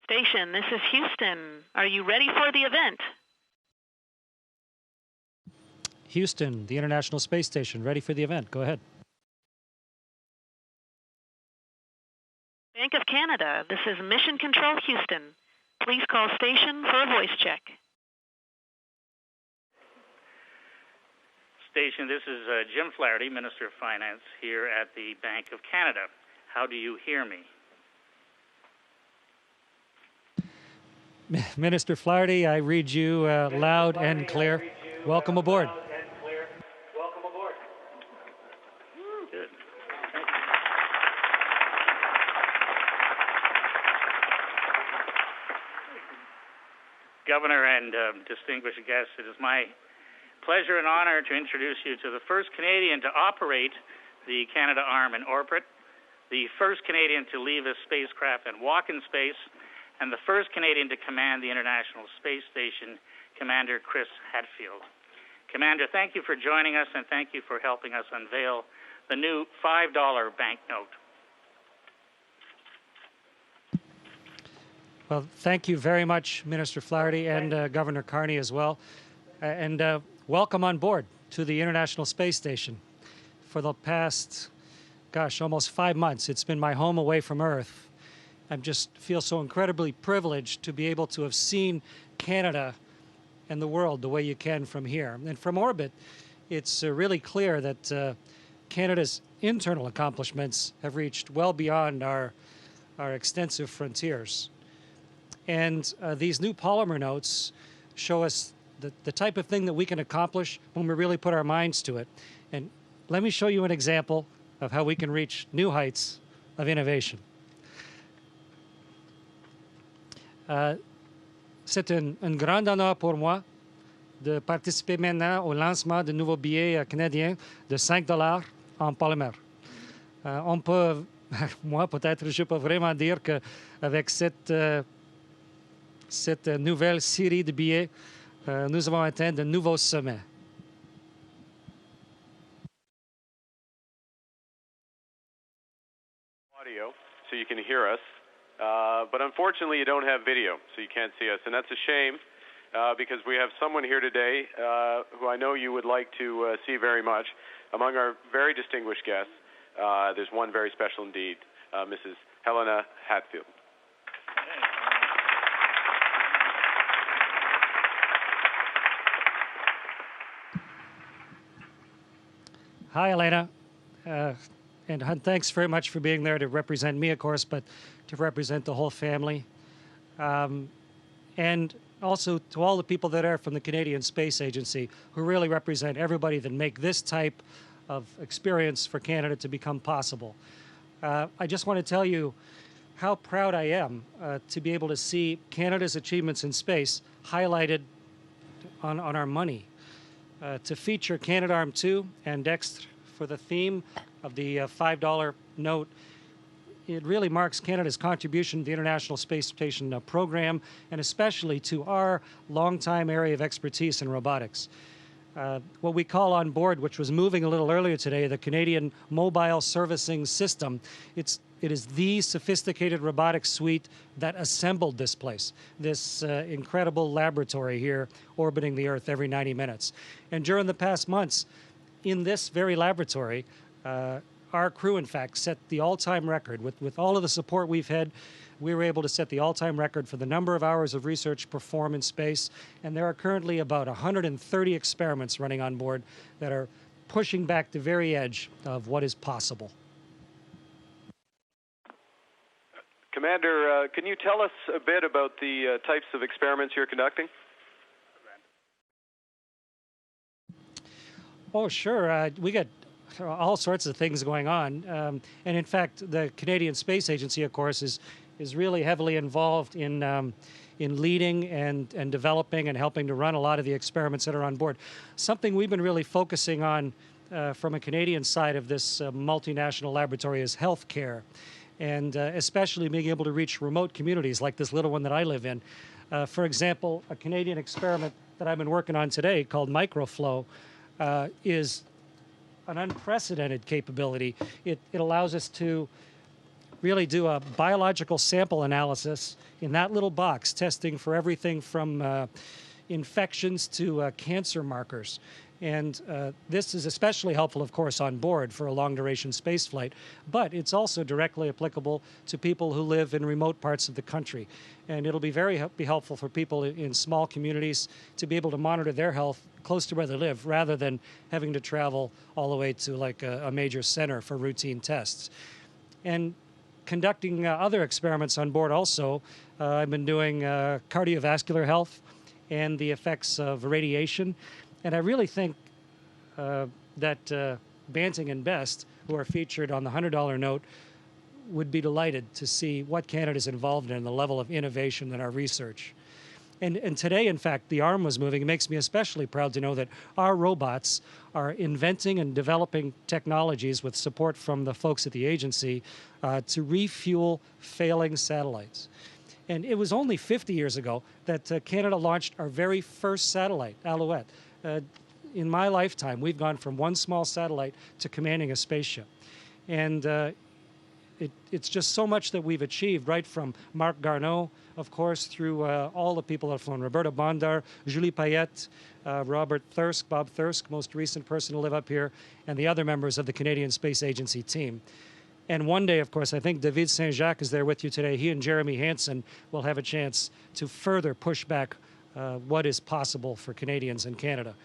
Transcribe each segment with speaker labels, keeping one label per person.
Speaker 1: Station, this is Houston. Are you ready for the event?
Speaker 2: Houston, the International Space Station, ready for the event. Go ahead.
Speaker 1: Bank of Canada, this is Mission Control Houston. Please call station for a voice check.
Speaker 3: Station, this is Jim Flaherty, Minister of Finance here at the Bank of Canada. How do you hear me?
Speaker 2: Minister Flaherty, I read you loud and clear. Welcome aboard.
Speaker 3: Good. Governor and distinguished guests, it is my pleasure and honor to introduce you to the first Canadian to operate the Canadarm in orbit, the first Canadian to leave a spacecraft and walk in space, and the first Canadian to command the International Space Station, Commander Chris Hadfield. Commander, thank you for joining us, and thank you for helping us unveil the new $5 banknote.
Speaker 2: Well, thank you very much, Minister Flaherty, and Governor Carney as well. And welcome on board to the International Space Station. For the past, almost 5 months, it's been my home away from Earth. I just feel so incredibly privileged to be able to have seen Canada and the world the way you can from here. And from orbit, it's really clear that Canada's internal accomplishments have reached well beyond our extensive frontiers. And these new polymer notes show us the type of thing that we can accomplish when we really put our minds to it. And let me show you an example of how we can reach new heights of innovation. C'est un grand honneur pour moi de participer maintenant au lancement de nouveaux billets canadiens de 5 $ en polymère. On peut, moi peut-être, je peux vraiment dire qu'avec cette nouvelle série de billets, nous avons atteint de nouveaux sommets.
Speaker 4: Audio, so you can hear us. But unfortunately, you don't have video, so you can't see us. And that's a shame because we have someone here today who I know you would like to see very much. Among our very distinguished guests, there's one very special indeed, Mrs. Helena Hadfield.
Speaker 2: Hi, Elena. And thanks very much for being there to represent me, of course, but to represent the whole family. And also to all the people that are from the Canadian Space Agency who really represent everybody that make this type of experience for Canada to become possible. I just want to tell you how proud I am to be able to see Canada's achievements in space highlighted on our money. To feature Canadarm2 and Dextre for the theme of the $5 note, it really marks Canada's contribution to the International Space Station program, and especially to our longtime area of expertise in robotics. What we call on board, which was moving a little earlier today, the Canadian Mobile Servicing System. It is the sophisticated robotics suite that assembled this place, this incredible laboratory here orbiting the Earth every 90 minutes. And during the past months, in this very laboratory, our crew, in fact, set the all-time record. With all of the support we've had, we were able to set the all-time record for the number of hours of research performed in space. And there are currently about 130 experiments running on board that are pushing back the very edge of what is possible.
Speaker 4: Commander, can you tell us a bit about the types of experiments you're conducting?
Speaker 2: Oh, sure. We got all sorts of things going on. And in fact, the Canadian Space Agency, of course, is really heavily involved in leading and developing and helping to run a lot of the experiments that are on board. Something we've been really focusing on from a Canadian side of this multinational laboratory is healthcare, and especially being able to reach remote communities like this little one that I live in. For example, a Canadian experiment that I've been working on today called microflow is an unprecedented capability. It allows us to really do a biological sample analysis in that little box, testing for everything from infections to cancer markers. And this is especially helpful, of course, on board for a long-duration space flight, but it's also directly applicable to people who live in remote parts of the country. And it'll be be helpful for people in small communities to be able to monitor their health close to where they live, rather than having to travel all the way to like a major center for routine tests. And conducting other experiments on board also. I've been doing cardiovascular health and the effects of radiation. And I really think that Banting and Best, who are featured on the $100 note, would be delighted to see what Canada's involved in, the level of innovation in our research. And today, in fact, the arm was moving. It makes me especially proud to know that our robots are inventing and developing technologies with support from the folks at the agency to refuel failing satellites. And it was only 50 years ago that Canada launched our very first satellite, Alouette. In my lifetime, we've gone from one small satellite to commanding a spaceship. And it's just so much that we've achieved, right from Marc Garneau, of course, through all the people that have flown. Roberta Bondar, Julie Payette, Robert Thirsk, Bob Thirsk, most recent person to live up here, and the other members of the Canadian Space Agency team. And one day, of course, I think David Saint-Jacques is there with you today. He and Jeremy Hansen will have a chance to further push back what is possible for Canadians in Canada.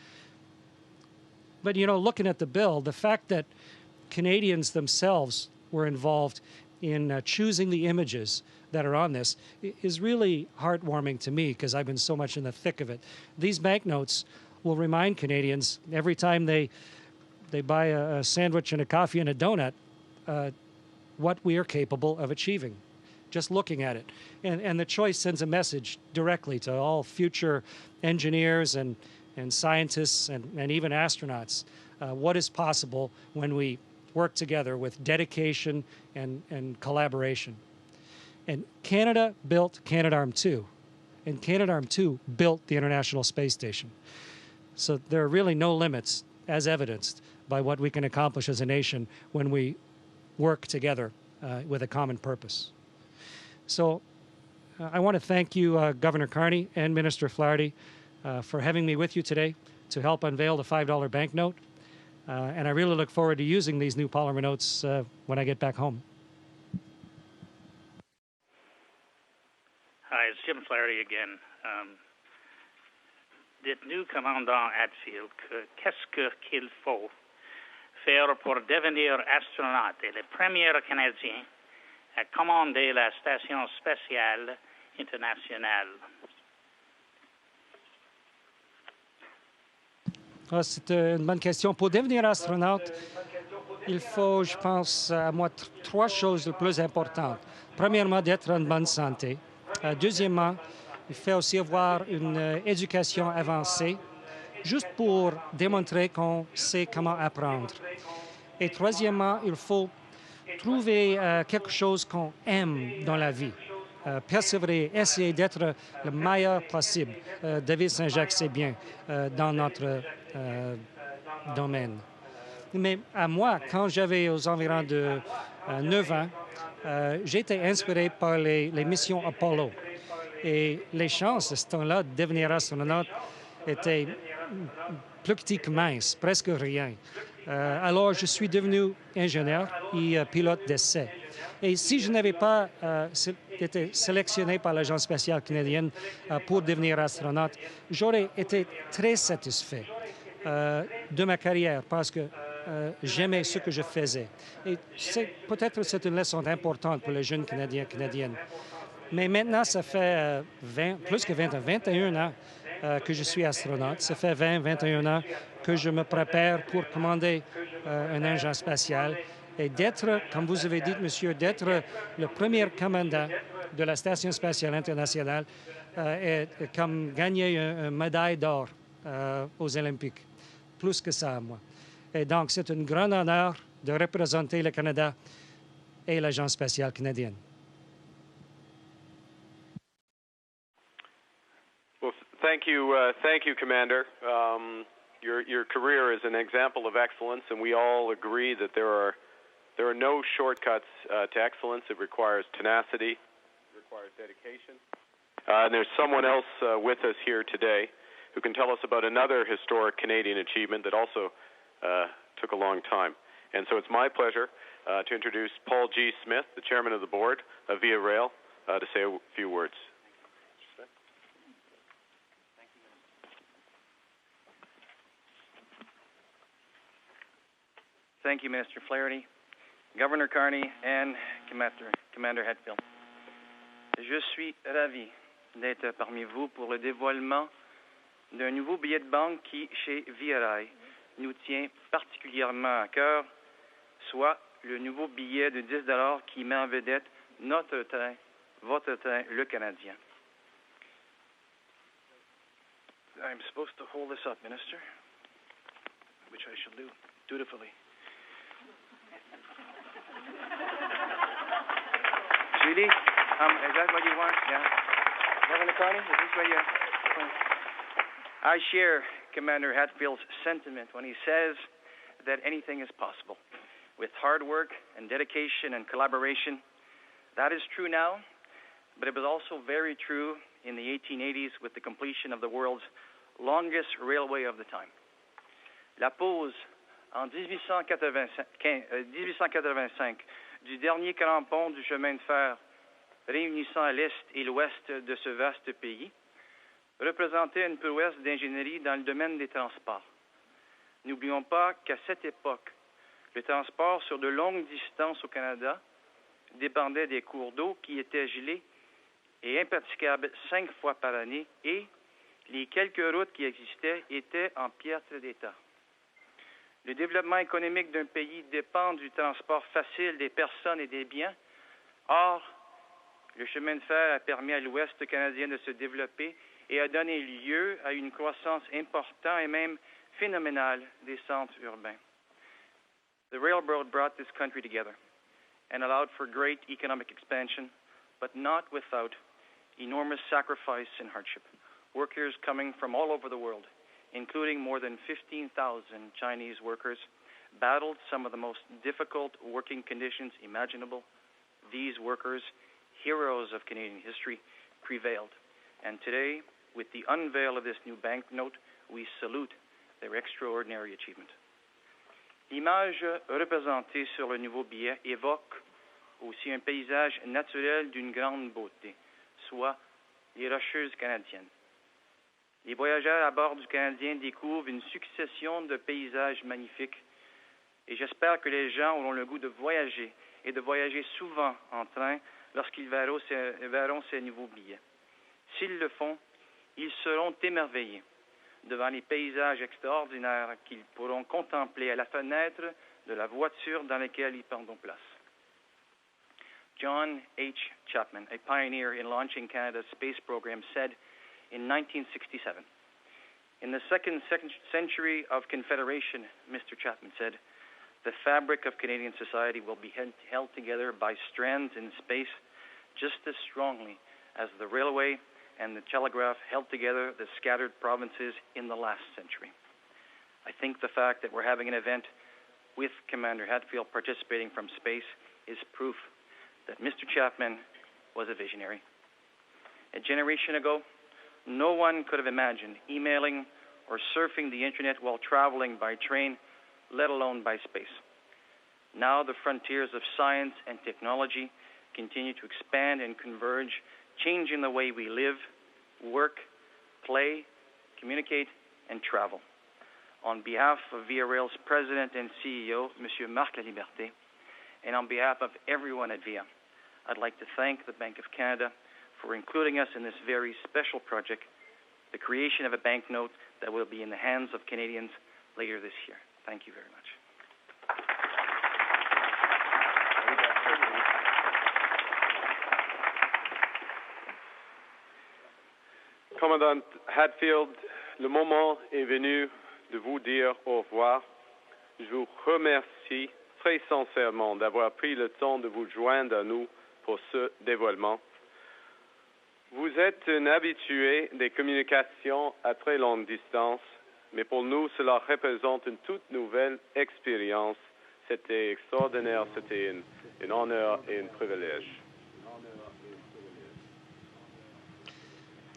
Speaker 2: But, you know, looking at the bill, the fact that Canadians themselves were involved in choosing the images that are on this is really heartwarming to me, because I've been so much in the thick of it. These banknotes will remind Canadians every time they buy a sandwich and a coffee and a donut what we are capable of achieving, just looking at it. And the choice sends a message directly to all future engineers and scientists and even astronauts, what is possible when we work together with dedication and collaboration. And Canada built Canadarm2, and Canadarm2 built the International Space Station. So there are really no limits, as evidenced by what we can accomplish as a nation when we work together with a common purpose. So I want to thank you, Governor Carney and Minister Flaherty, for having me with you today to help unveil the $5 banknote. And I really look forward to using these new polymer notes when I get back home.
Speaker 3: Hi, it's Jim Flaherty again. Dites-nous, commandant Hadfield, qu'est-ce qu'il faut faire pour devenir astronaute et le premier Canadien à commander la Station spatiale internationale?
Speaker 2: C'est une bonne question. Pour devenir astronaute, il faut, je pense, à moi, trois choses les plus importantes. Premièrement, d'être en bonne santé. Deuxièmement, il faut aussi avoir une éducation avancée, juste pour démontrer qu'on sait comment apprendre. Et troisièmement, il faut trouver quelque chose qu'on aime dans la vie. Persévérer, essayer d'être le meilleur possible. David Saint-Jacques sait bien dans notre domaine. Mais à moi, quand j'avais aux environs de 9 ans, j'ai été inspiré par les missions Apollo. Et les chances, à ce temps-là, de devenir astronaute étaient plus petites que minces, presque rien. Alors, je suis devenu ingénieur et pilote d'essai. Et si je n'avais pas été sélectionné par l'Agence spatiale canadienne pour devenir astronaute, j'aurais été très satisfait de ma carrière parce que j'aimais ce que je faisais. Et peut-être c'est une leçon importante pour les jeunes Canadiens et Canadiennes. Mais maintenant, ça fait plus que 21 ans que je suis astronaute. Ça fait 21 ans que je me prépare pour commander un engin spatial et d'être, comme vous avez dit, monsieur, d'être le premier commandant de la Station spatiale internationale et comme gagner une médaille d'or aux Olympiques. Plus que ça, moi. Et donc, c'est un grand honneur de représenter le Canada et l'Agence spatiale canadienne.
Speaker 4: Well, thank you, Commander. Your career is an example of excellence, and we all agree that there There are no shortcuts to excellence. It requires tenacity. It requires dedication. And there's someone else with us here today who can tell us about another historic Canadian achievement that also took a long time. And so it's my pleasure to introduce Paul G. Smith, the chairman of the board of Via Rail, to say a few words.
Speaker 5: Thank you, Minister Flaherty, Governor Carney, and Commander Hatfield. Je suis ravi d'être parmi vous pour le dévoilement d'un nouveau billet de banque qui, chez Via Rail, nous tient particulièrement à cœur, soit le nouveau billet de 10 $ qui met en vedette notre train, votre train, le Canadien. I'm supposed to hold this up, Minister, which I shall do dutifully. Julie, is that what you want? Yeah. Governor Carney, is this what you want? I share Commander Hatfield's sentiment when he says that anything is possible. With hard work and dedication and collaboration, that is true now, but it was also very true in the 1880s with the completion of the world's longest railway of the time. La pose en 1885 du dernier crampon du chemin de fer réunissant l'Est et l'Ouest de ce vaste pays représentait une prouesse d'ingénierie dans le domaine des transports. N'oublions pas qu'à cette époque, le transport sur de longues distances au Canada dépendait des cours d'eau qui étaient gelés et impraticables 5 fois par année et les quelques routes qui existaient étaient en piètre d'état. Le développement économique d'un pays dépend du transport facile des personnes et des biens. Or, le chemin de fer a permis à l'Ouest canadien de se développer et a donné lieu à une croissance importante et même phénoménale des centres urbains. The railroad brought this country together and allowed for great economic expansion, but not without enormous sacrifice and hardship. Workers coming from all over the world, including more than 15,000 Chinese workers, battled some of the most difficult working conditions imaginable. These workers, heroes of Canadian history, prevailed. And today, with the unveil of this new banknote, we salute their extraordinary achievement. L'image représentée sur le nouveau billet évoque aussi un paysage naturel d'une grande beauté, soit les Rocheuses canadiennes. Les voyageurs à bord du Canadien découvrent une succession de paysages magnifiques et j'espère que les gens auront le goût de voyager et de voyager souvent en train lorsqu'ils verront ces nouveaux billets. S'ils le font, ils seront émerveillés devant les paysages extraordinaires qu'ils pourront contempler à la fenêtre de la voiture dans laquelle ils prendront place. John H. Chapman, a pioneer in launching Canada's space program, said in 1967, "In the second century of Confederation," Mr. Chapman said, "the fabric of Canadian society will be held together by strands in space just as strongly as the railway and the telegraph held together the scattered provinces in the last century." I think the fact that we're having an event with Commander Hatfield participating from space is proof that Mr. Chapman was a visionary. A generation ago, no one could have imagined emailing or surfing the internet while traveling by train, let alone by space. Now the frontiers of science and technology continue to expand and converge, changing the way we live, work, play, communicate, and travel. On behalf of Via Rail's President and CEO, Monsieur Marc Laliberté, and on behalf of everyone at Via, I'd like to thank the Bank of Canada for including us in this very special project, the creation of a banknote that will be in the hands of Canadians later this year. Thank you very much.
Speaker 4: Commandant Hatfield, le moment est venu de vous dire au revoir. Je vous remercie très sincèrement d'avoir pris le temps de vous joindre à nous pour ce dévoilement. Vous êtes un habitué des communications à très longue distance, mais pour nous, cela représente une toute nouvelle expérience, C'était extraordinaire. C'était un honneur et un privilège.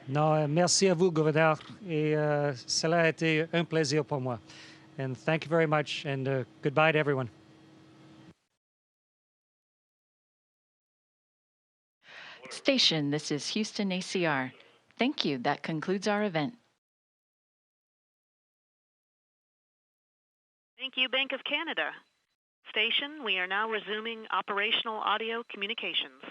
Speaker 2: Non, merci à vous, gouverneur. Et cela a été un plaisir pour moi. And thank you very much, and goodbye to everyone.
Speaker 6: Station, this is Houston ACR. Thank you. That concludes our event.
Speaker 1: Thank you, Bank of Canada. Station, we are now resuming operational audio communications.